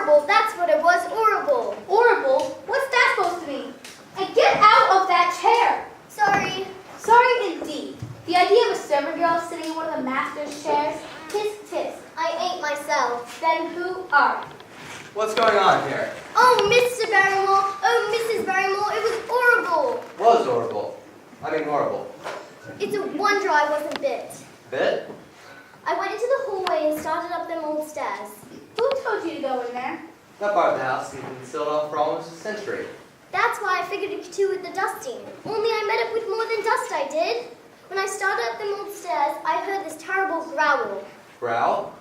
horrible, that's what it was, horrible. Horrible? What's that supposed to mean? And get out of that chair! Sorry. Sorry indeed. The idea of a servant girl sitting in one of the master's chairs? Tisk tisk. I ain't myself. Then who are you? What's going on here? Oh, Mr. Barrymore, oh, Mrs. Barrymore, it was horrible. Was horrible. I mean horrible. It's a wonder I wasn't bit. Bit? I went into the hallway and started up them old stairs. Who told you to go in there? That part of the house has been sealed off for almost a century. That's why I figured it could do with the dusting. Only I met up with more than dust, I did. When I started up them old stairs, I heard this terrible growl. Growl?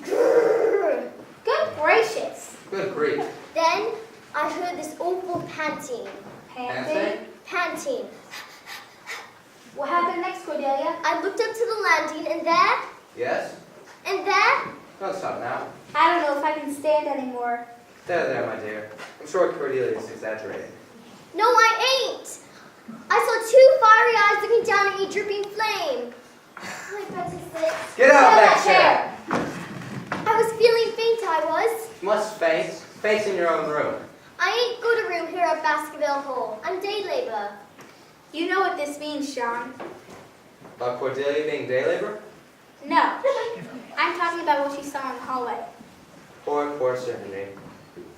Grrr. Good gracious. Good grief. Then I heard this awful panting. Panting? Panting. What happened next, Cordelia? I looked up to the landing, and there, Yes? and there, Don't stop now. I don't know if I can stand anymore. There, my dear. I'm sure Cordelia is exaggerating. no, I ain't. I saw two fiery eyes looking down at me, dripping flame. I better sit. Get out of that chair! I was feeling faint, I was. You must faint. Faint in your own room. I ain't got a room here at Baskerville Hall. I'm day labor. You know what this means, Sean. About Cordelia being day labor? No. I'm talking about what she saw in the hallway. Poor Sir Henry.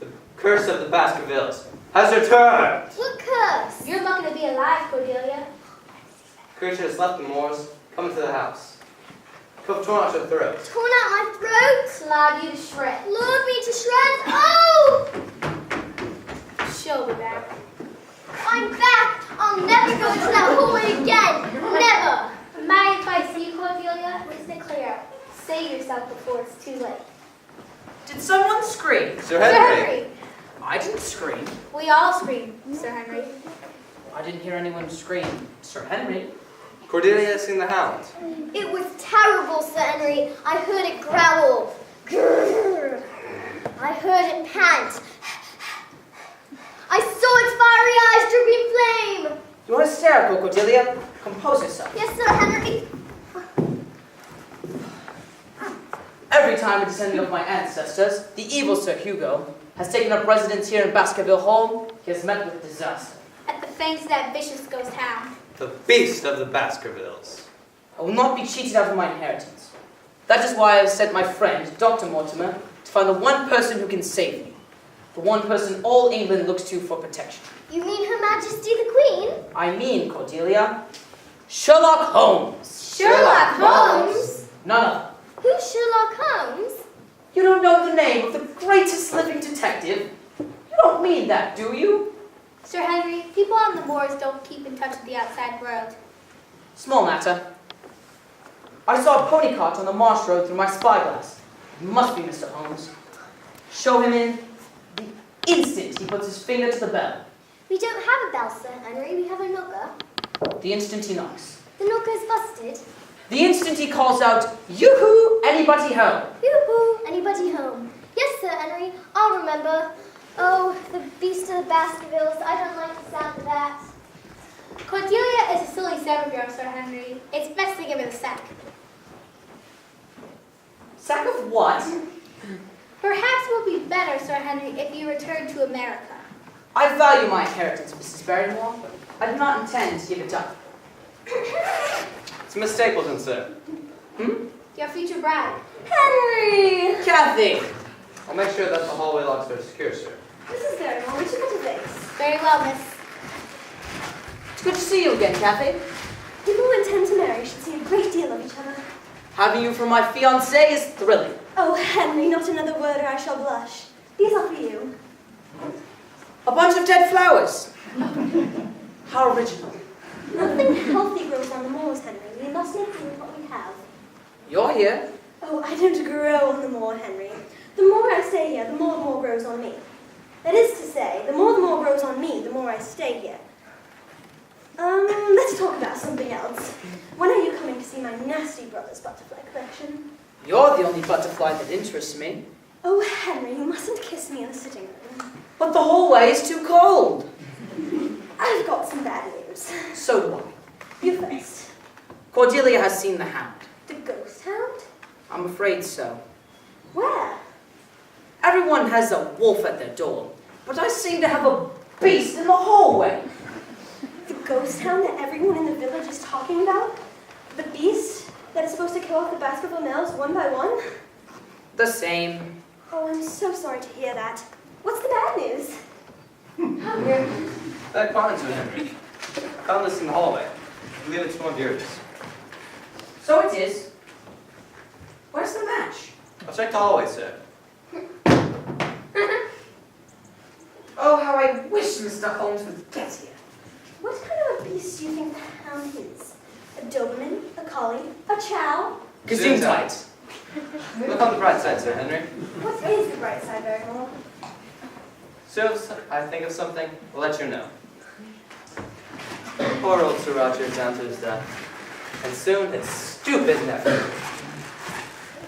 The curse of the Baskervilles has returned! What curse? You're lucky to be alive, Cordelia. Creature has left the moors, come into the house. Could have torn out your throat. Torn out my throat? Clawed you to shreds. Lured me to shreds? Oh! She'll be back. I'm back! I'll never go into that hallway again! Never! My advice to you, Cordelia, is to clear out. Save yourself before it's too late. Did someone scream? Sir Henry! I didn't scream. We all scream, Sir Henry. I didn't hear anyone scream. Sir Henry? Cordelia has seen the hound. It was terrible, Sir Henry. I heard it growl. Grrr. I heard it pant. I saw its fiery eyes dripping flame. You are hysterical, Cordelia. Compose yourself. Yes, Sir Henry. Every time a descendant of my ancestors, the evil Sir Hugo, has taken up residence here in Baskerville Hall, he has met with disaster. At the thanks of that vicious ghost hound. The beast of the Baskervilles. I will not be cheated out of my inheritance. That is why I have sent my friend, Dr. Mortimer, to find the one person who can save me. The one person all England looks to for protection. You mean Her Majesty the Queen? I mean, Cordelia, Sherlock Holmes. Sherlock Holmes? None other. Who's Sherlock Holmes? You don't know the name of the greatest living detective? You don't mean that, do you? Sir Henry, people on the moors don't keep in touch with the outside world. Small matter. I saw a pony cart on the marsh road through my spyglass. It must be Mr. Holmes. Show him in the instant he puts his finger to the bell. We don't have a bell, Sir Henry. We have a knocker. The instant he knocks. The knocker's busted. The instant he calls out, "Yoo-hoo, anybody home?" Yoo-hoo, anybody home? Yes, Sir Henry, I'll remember. Oh, the beast of the Baskervilles. I don't like the sound of that. Cordelia is a silly servant girl, Sir Henry. It's best to give her the sack. Sack of what? Perhaps it would be better, Sir Henry, if you returned to America. I value my inheritance, Mrs. Barrymore, but I do not intend to give it up. It's Miss Stapleton, sir. Your future bride. Henry! Kathy! I'll make sure that the hallway locks are secure, sir. Mrs. Barrymore, we should go to this. Very well, miss. It's good to see you again, Kathy. People who intend to marry should see a great deal of each other. Having you for my fiancée is thrilling. Oh, Henry, not another word or I shall blush. These are for you. A bunch of dead flowers. How original. Nothing healthy grows on the moors, Henry. We must make do with what we have. You're here. Oh, I don't grow on the moor, Henry. The more I stay here, the more grows on me. That is to say, the more grows on me, the more I stay here. Let's talk about something else. When are you coming to see my nasty brother's butterfly collection? You're the only butterfly that interests me. Oh, Henry, you mustn't kiss me in the sitting room. But the hallway is too cold. I've got some bad news. So do I. You first. Cordelia has seen the hound. The ghost hound? I'm afraid so. Where? Everyone Everyone has a wolf at their door, but I seem to have a beast in the hallway. The ghost town that everyone in the village is talking about? The beast that is supposed to kill off the Baskerville males one by one? The same. Oh, I'm so sorry to hear that. What's the bad news? That finds you, Henry. Found this in the hallway. I believe it's one of yours. So it is. Where's the match? I'll check the hallway, sir. Oh, how I wish Mr. Holmes would get here. What kind of a beast do you think the hound is? A Doberman? A collie? A chow? Gesundheit. Look on the bright side, Sir Henry. What is the bright side, Barrymore? So if I think of something, we'll let you know. Poor old Sir Roger is down to his death. And soon his stupid nephew.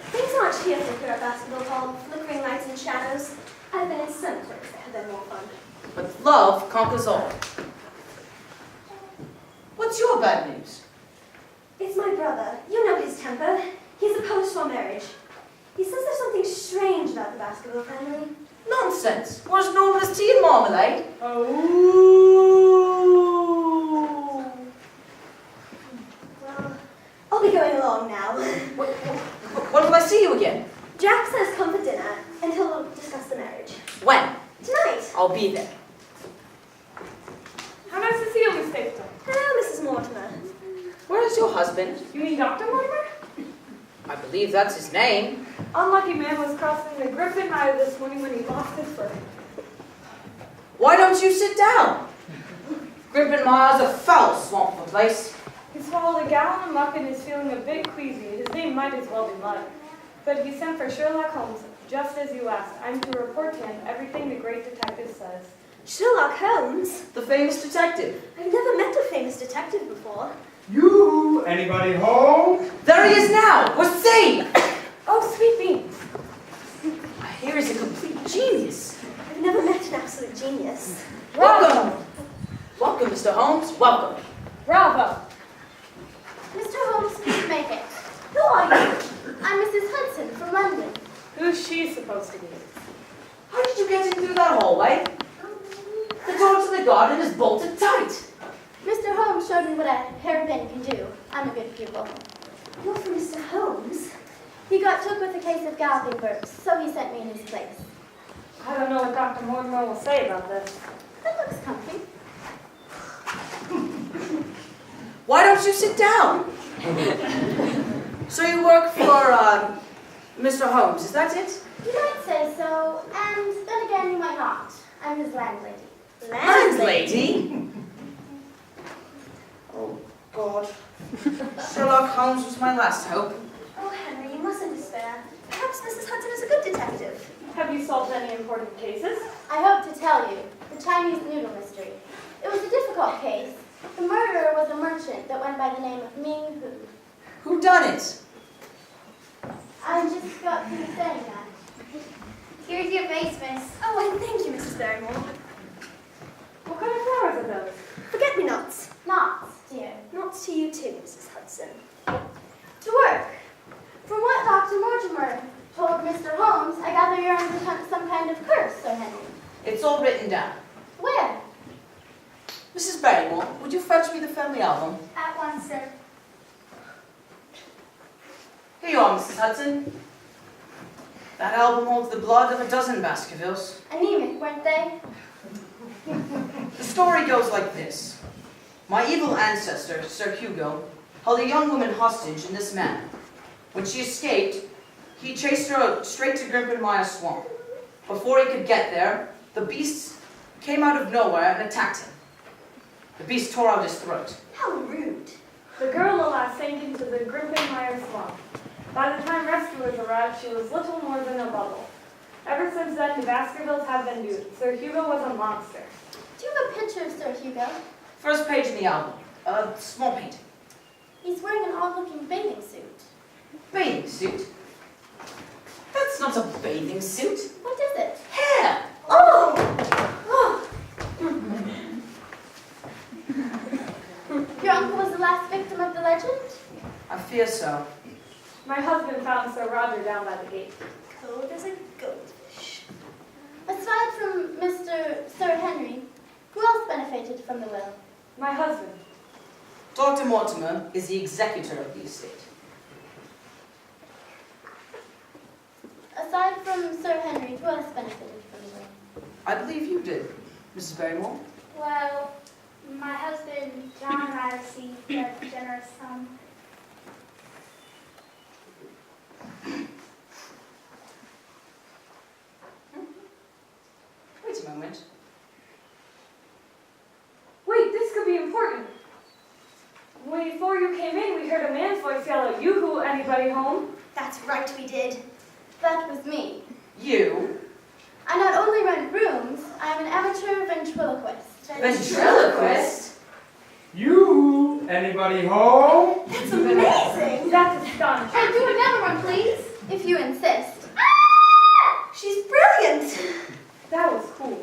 Things aren't cheerful here at Baskerville Hall, flickering lights and shadows. I've been in some places that have been more fun. But love conquers all. What's your bad news? It's my brother. You know his temper. He's opposed to our marriage. He says there's something strange about the Baskerville family. Nonsense. We're as normal as tea and marmalade. Oh. Well, I'll be going along now. When will I see you again? Jack says come for dinner, and he'll discuss the marriage. When? Tonight. I'll be there. How nice to see you, Miss Stapleton. Hello, Mrs. Mortimer. Where is your husband? You mean Dr. Mortimer? I believe that's his name. Unlucky man was crossing the Griffin Mire this morning when he lost his footing. Why don't you sit down? Grimpen Mire's a foul swamp of a place. He swallowed a gallon of muck and is feeling a bit queasy. His name might as well be Mud. But he sent for Sherlock Holmes, just as you asked. I'm to report to him everything the great detective says. Sherlock Holmes? The famous detective. I've never met a famous detective before. You, anybody home? There he is now. We're saved. Oh, sweet beans. I hear he's a complete genius. I've never met an absolute genius. Welcome. Welcome, Mr. Holmes. Welcome. Bravo. Mr. Holmes, please make it. Who are you? I'm Mrs. Hudson from London. Who's she supposed to be? How did you get in through that hallway? The door to the garden is bolted tight. Mr. Holmes showed me what a hairpin can do. I'm a good pupil. You're from Mr. Holmes? He got took with a case of galloping burps, so he sent me in his place. I don't know what Dr. Mortimer will say about this. That looks comfy. Why don't you sit down? So you work for Mr. Holmes, is that it? You might say so, and then again you might not. I'm his landlady. Landlady? Oh, God. Sherlock Holmes was my last hope. Oh, Henry, you mustn't despair. Perhaps Mrs. Hudson is a good detective. Have you solved any important cases? I hope to tell you, the Chinese noodle mystery. It was a difficult case. The murderer was a merchant that went by the name of Ming Hu. Who done it? I just got through saying that. Here's your vase, miss. Oh, and thank you, Mrs. Barrymore. What kind of flowers are those? Forget-me-nots. Not, dear. Not to you too, Mrs. Hudson. To work. From what Dr. Mortimer told Mr. Holmes, I gather you're under some kind of curse, Sir Henry. It's all written down. Where? Mrs. Barrymore, would you fetch me the family album? At once, sir. Here you are, Mrs. Hudson. That album holds the blood of a dozen Baskervilles. Anemic, weren't they? The story goes like this. My evil ancestor, Sir Hugo, held a young woman hostage in this manner. When she escaped, he chased her out straight to Grimpenmire Swamp. Before he could get there, the beast came out of nowhere and attacked him. The beast tore out his throat. How rude. The girl, alas, sank into the Griffin-Mire swamp. By the time rescuers arrived, she was little more than a bubble. Ever since then, the Baskervilles have been doomed. Sir Hugo was a monster. Do you have a picture of Sir Hugo? First page in the album. A small painting. He's wearing an odd-looking bathing suit. Bathing suit? That's not a bathing suit. What is it? Hair! Oh! Oh! Your uncle was the last victim of the legend? I fear so. My husband found Sir Roger down by the gate. Cold as a goldfish. the will? My husband. Dr. Mortimer is the executor of the estate. Aside from Sir Henry, who else benefited from the will? I believe you did, Mrs. Barrymore. Well, my husband, John, and I received a generous sum. Wait a moment. Wait, this could be important. Before you came in, we heard a man's voice yell out, "Yoo-hoo, anybody home?" That's right, we did. That was me. You? I not only rent rooms, I'm an amateur ventriloquist. Ventriloquist? You, anybody home? That's amazing! That's astonishing. Hey, do another one, please, if you insist. She's brilliant! That was cool.